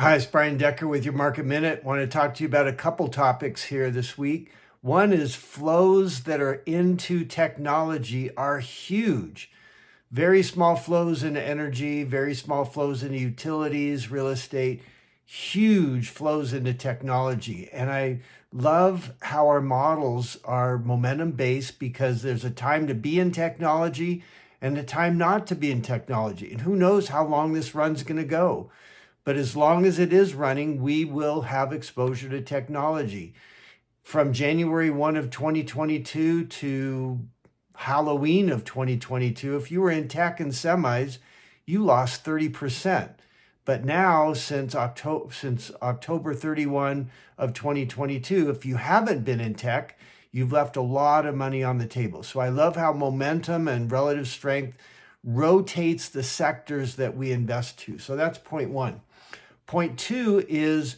Hi, it's Brian Decker with your Market Minute. Want to talk to you about a couple topics here this week. One is flows that are into technology are huge. Very small flows into energy, very small flows into utilities, real estate, huge flows into technology. And I love how our models are momentum based because there's a time to be in technology and a time not to be in technology. And who knows how long this run's going to go. But as long as it is running, we will have exposure to technology. From January 1 of 2022 to Halloween of 2022, if you were in tech and semis, you lost 30%. But now, since October 31 of 2022, if you haven't been in tech, you've left a lot of money on the table. So I love how momentum and relative strength rotates the sectors that we invest to. So that's point one. Point two is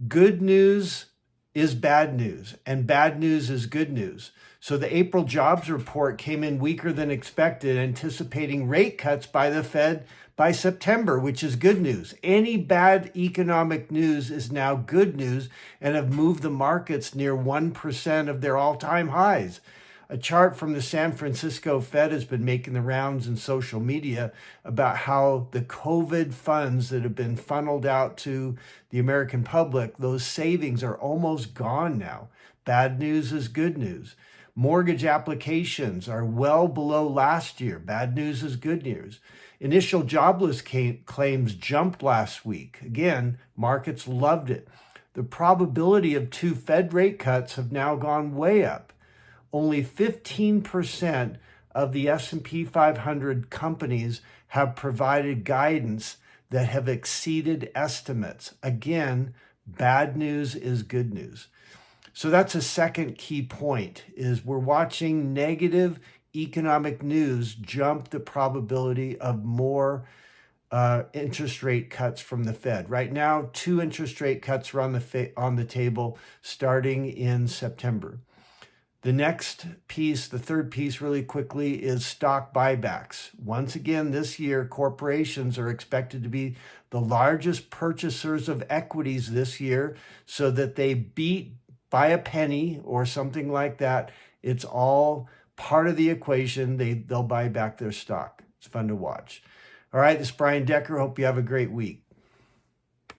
good news is bad news, and bad news is good news. So the April jobs report came in weaker than expected, anticipating rate cuts by the Fed by September, which is good news. Any bad economic news is now good news and have moved the markets near 1% of their all-time highs. A chart from the San Francisco Fed has been making the rounds in social media about how the COVID funds that have been funneled out to the American public, those savings are almost gone now. Bad news is good news. Mortgage applications are well below last year. Bad news is good news. Initial jobless claims jumped last week. Again, markets loved it. The probability of 2 Fed rate cuts have now gone way up. Only 15% of the S&P 500 companies have provided guidance that have exceeded estimates. Again, bad news is good news. So that's a second key point, is we're watching negative economic news jump the probability of more interest rate cuts from the Fed. Right now, 2 interest rate cuts are on the table starting in September. The next piece, the third piece really quickly, is stock buybacks. Once again, this year, corporations are expected to be the largest purchasers of equities this year, so that they beat by a penny or something like that. It's all part of the equation. They'll buy back their stock. It's fun to watch. All right, this is Brian Decker. Hope you have a great week.